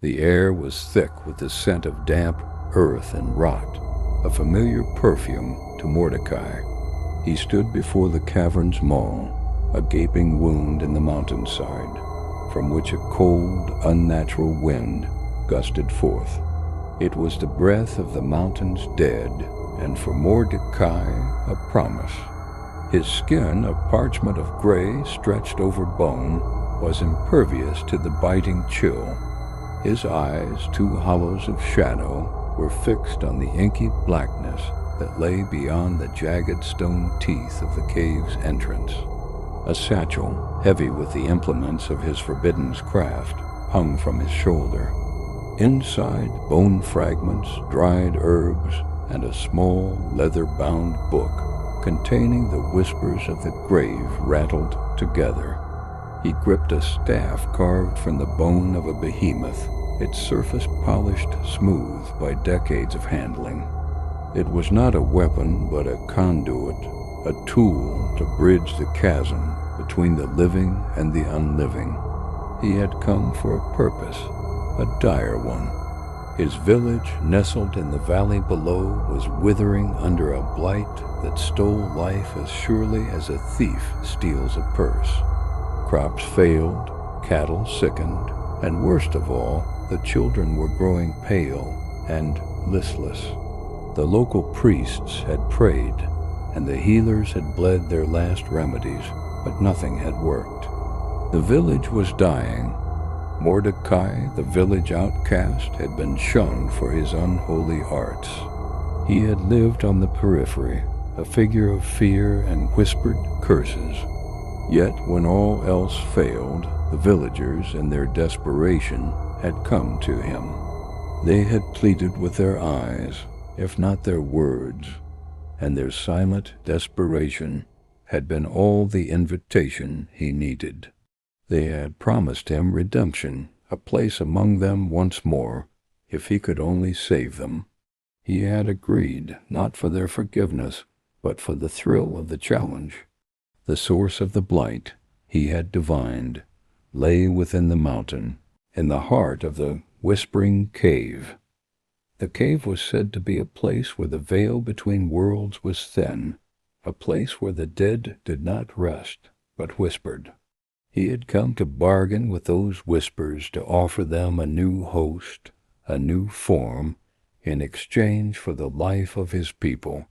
The air was thick with the scent of damp earth and rot, a familiar perfume to Mordecai. He stood before the cavern's maw, a gaping wound in the mountainside, from which a cold, unnatural wind gusted forth. It was the breath of the mountain's dead, and for Mordecai a promise. His skin, a parchment of gray stretched over bone, was impervious to the biting chill. His eyes, two hollows of shadow, were fixed on the inky blackness that lay beyond the jagged stone teeth of the cave's entrance. A satchel, heavy with the implements of his forbidden craft, hung from his shoulder. Inside, bone fragments, dried herbs, and a small, leather-bound book containing the whispers of the grave rattled together. He gripped a staff carved from the bone of a behemoth, its surface polished smooth by decades of handling. It was not a weapon, but a conduit, a tool to bridge the chasm between the living and the unliving. He had come for a purpose, a dire one. His village, nestled in the valley below, was withering under a blight that stole life as surely as a thief steals a purse. Crops failed, cattle sickened, and worst of all, the children were growing pale and listless. The local priests had prayed, and the healers had bled their last remedies, but nothing had worked. The village was dying. Mordecai, the village outcast, had been shunned for his unholy arts. He had lived on the periphery, a figure of fear and whispered curses. Yet when all else failed, the villagers, in their desperation, had come to him. They had pleaded with their eyes, if not their words, and their silent desperation had been all the invitation he needed. They had promised him redemption, a place among them once more, if he could only save them. He had agreed, not for their forgiveness, but for the thrill of the challenge. The source of the blight, he had divined, lay within the mountain, in the heart of the whispering cave. The cave was said to be a place where the veil between worlds was thin, a place where the dead did not rest, but whispered. He had come to bargain with those whispers, to offer them a new host, a new form, in exchange for the life of his people.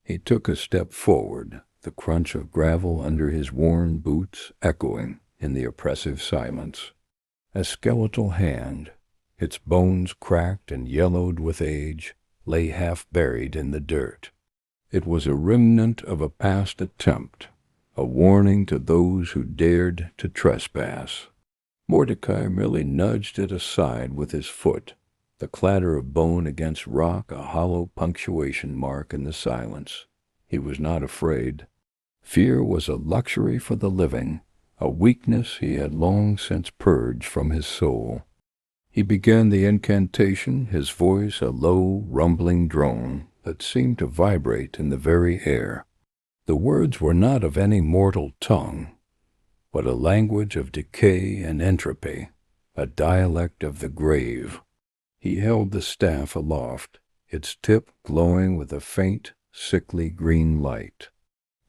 He took a step forward, the crunch of gravel under his worn boots echoing in the oppressive silence. A skeletal hand, its bones cracked and yellowed with age, lay half buried in the dirt. It was a remnant of a past attempt, a warning to those who dared to trespass. Mordecai merely nudged it aside with his foot, the clatter of bone against rock a hollow punctuation mark in the silence. He was not afraid. Fear was a luxury for the living, a weakness he had long since purged from his soul. He began the incantation, his voice a low, rumbling drone that seemed to vibrate in the very air. The words were not of any mortal tongue, but a language of decay and entropy, a dialect of the grave. He held the staff aloft, its tip glowing with a faint, sickly green light.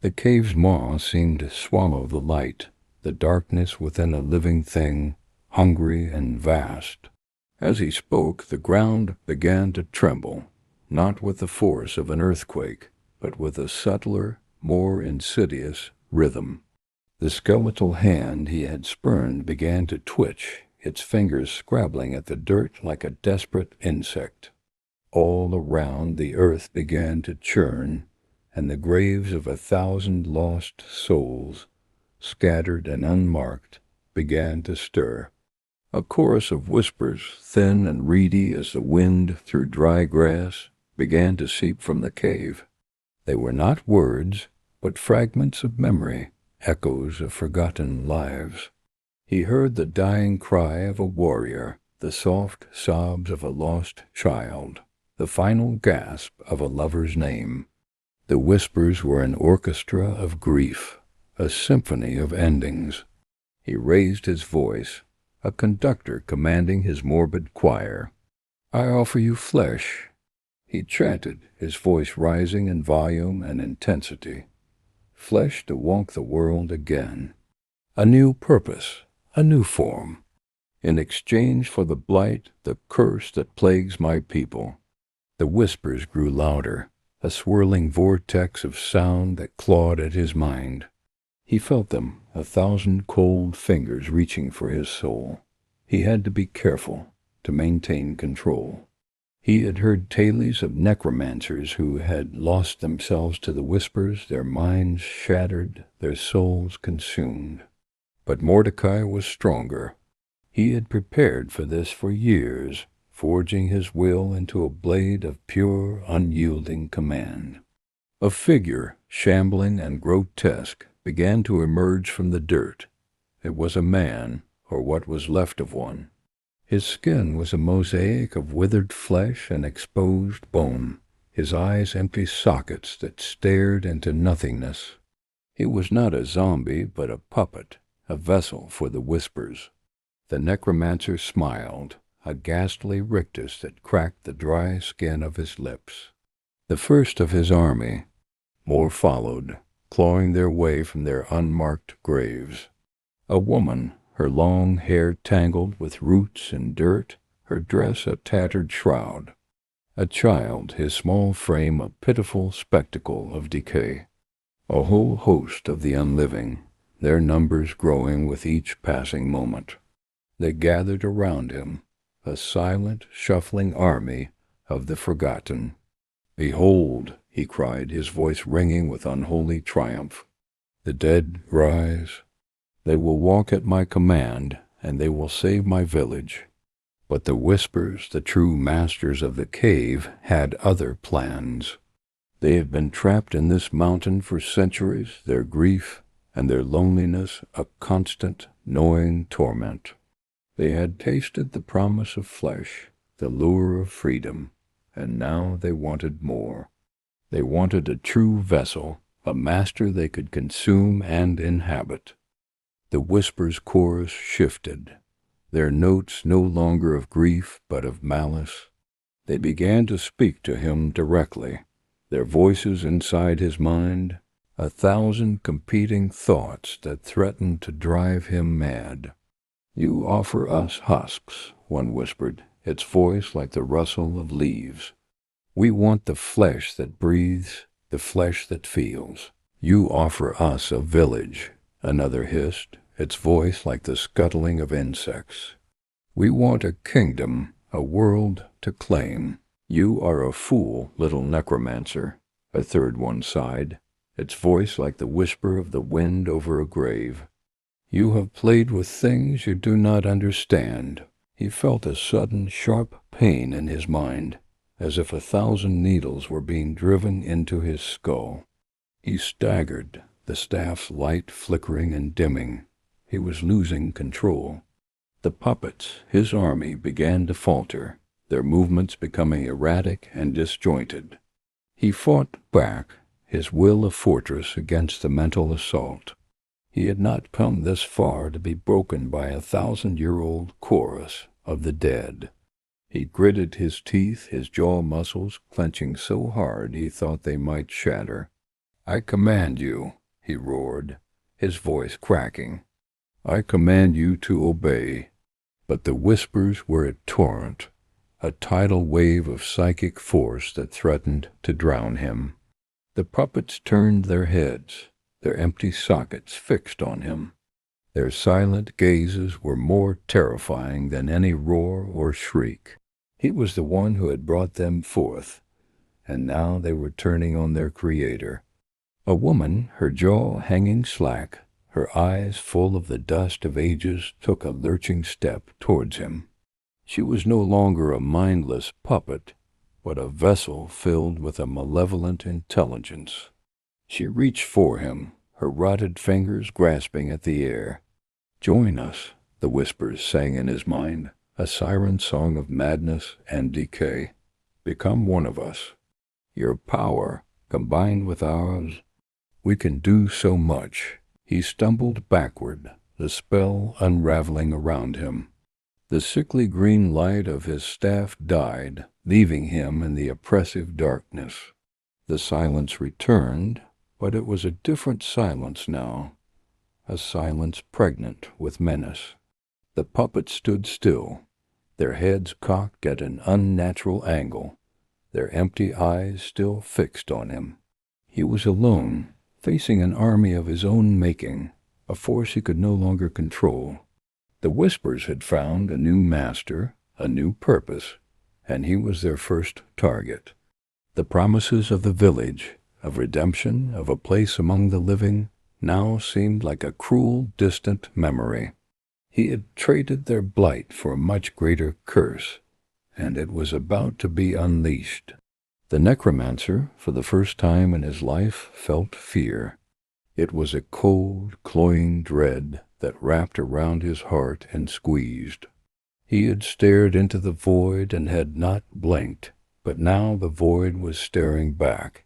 The cave's maw seemed to swallow the light, the darkness within a living thing, hungry and vast. As he spoke, the ground began to tremble, not with the force of an earthquake, but with a subtler, more insidious rhythm. The skeletal hand he had spurned began to twitch, its fingers scrabbling at the dirt like a desperate insect. All around the earth began to churn, and the graves of 1,000 lost souls, scattered and unmarked, began to stir. A chorus of whispers, thin and reedy as the wind through dry grass, began to seep from the cave. They were not words, but fragments of memory, echoes of forgotten lives. He heard the dying cry of a warrior, the soft sobs of a lost child, the final gasp of a lover's name. The whispers were an orchestra of grief, a symphony of endings. He raised his voice, a conductor commanding his morbid choir. I offer you flesh, he chanted, his voice rising in volume and intensity. Flesh to walk the world again. A new purpose, a new form. In exchange for the blight, the curse that plagues my people. The whispers grew louder, a swirling vortex of sound that clawed at his mind. He felt them, 1,000 cold fingers reaching for his soul. He had to be careful, to maintain control. He had heard tales of necromancers who had lost themselves to the whispers, their minds shattered, their souls consumed. But Mordecai was stronger. He had prepared for this for years, forging his will into a blade of pure, unyielding command. A figure, shambling and grotesque, began to emerge from the dirt. It was a man, or what was left of one. His skin was a mosaic of withered flesh and exposed bone, his eyes empty sockets that stared into nothingness. He was not a zombie, but a puppet, a vessel for the whispers. The necromancer smiled, a ghastly rictus that cracked the dry skin of his lips. The first of his army. More followed, clawing their way from their unmarked graves. A woman, her long hair tangled with roots and dirt, her dress a tattered shroud. A child, his small frame a pitiful spectacle of decay. A whole host of the unliving, their numbers growing with each passing moment. They gathered around him, a silent, shuffling army of the forgotten. "Behold," he cried, his voice ringing with unholy triumph, "the dead rise. They will walk at my command, and they will save my village." But the whispers, the true masters of the cave, had other plans. They had been trapped in this mountain for centuries, their grief and their loneliness a constant, gnawing torment. They had tasted the promise of flesh, the lure of freedom, and now they wanted more. They wanted a true vessel, a master they could consume and inhabit. The whispers' chorus shifted, their notes no longer of grief but of malice. They began to speak to him directly, their voices inside his mind, 1,000 competing thoughts that threatened to drive him mad. "You offer us husks," one whispered, its voice like the rustle of leaves. "We want the flesh that breathes, the flesh that feels. You offer us a village," another hissed, its voice like the scuttling of insects. "We want a kingdom, a world to claim. You are a fool, little necromancer," a third one sighed, its voice like the whisper of the wind over a grave. "You have played with things you do not understand." He felt a sudden, sharp pain in his mind, as if 1,000 needles were being driven into his skull. He staggered, the staff's light flickering and dimming. He was losing control. The puppets, his army, began to falter, their movements becoming erratic and disjointed. He fought back, his will a fortress against the mental assault. He had not come this far to be broken by a 1,000-year-old chorus of the dead. He gritted his teeth, his jaw muscles clenching so hard he thought they might shatter. "I command you," he roared, his voice cracking. "I command you to obey." But the whispers were a torrent, a tidal wave of psychic force that threatened to drown him. The puppets turned their heads, their empty sockets fixed on him. Their silent gazes were more terrifying than any roar or shriek. He was the one who had brought them forth, and now they were turning on their creator. A woman, her jaw hanging slack, her eyes full of the dust of ages, took a lurching step towards him. She was no longer a mindless puppet, but a vessel filled with a malevolent intelligence. She reached for him, her rotted fingers grasping at the air. "Join us," the whispers sang in his mind, a siren song of madness and decay. "Become one of us. Your power, combined with ours, we can do so much." He stumbled backward, the spell unraveling around him. The sickly green light of his staff died, leaving him in the oppressive darkness. The silence returned, but it was a different silence now, a silence pregnant with menace. The puppets stood still, their heads cocked at an unnatural angle, their empty eyes still fixed on him. He was alone, facing an army of his own making, a force he could no longer control. The Whispers had found a new master, a new purpose, and he was their first target. The promises of the village, of redemption, of a place among the living, now seemed like a cruel, distant memory. He had traded their blight for a much greater curse, and it was about to be unleashed. The necromancer, for the first time in his life, felt fear. It was a cold, cloying dread that wrapped around his heart and squeezed. He had stared into the void and had not blinked, but now the void was staring back,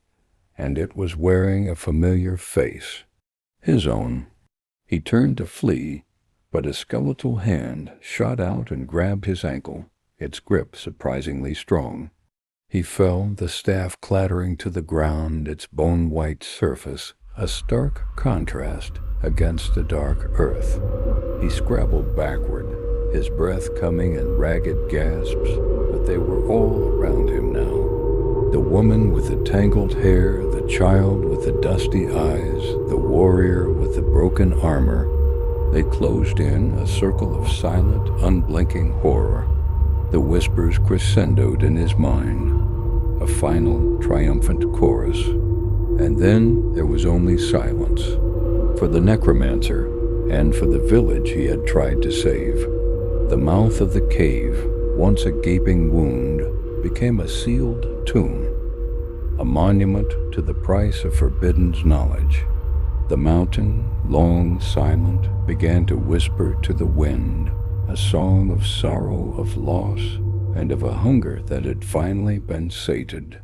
and it was wearing a familiar face, his own. He turned to flee, but a skeletal hand shot out and grabbed his ankle, its grip surprisingly strong. He fell, the staff clattering to the ground, its bone-white surface a stark contrast against the dark earth. He scrabbled backward, his breath coming in ragged gasps, but they were all around him now. The woman with the tangled hair, the child with the dusty eyes, the warrior with the broken armor. They closed in a circle of silent, unblinking horror. The whispers crescendoed in his mind, a final, triumphant chorus. And then there was only silence, for the necromancer and for the village he had tried to save. The mouth of the cave, once a gaping wound, became a sealed tomb, a monument to the price of forbidden knowledge. The mountain, long silent, began to whisper to the wind, a song of sorrow, of loss, and of a hunger that had finally been sated.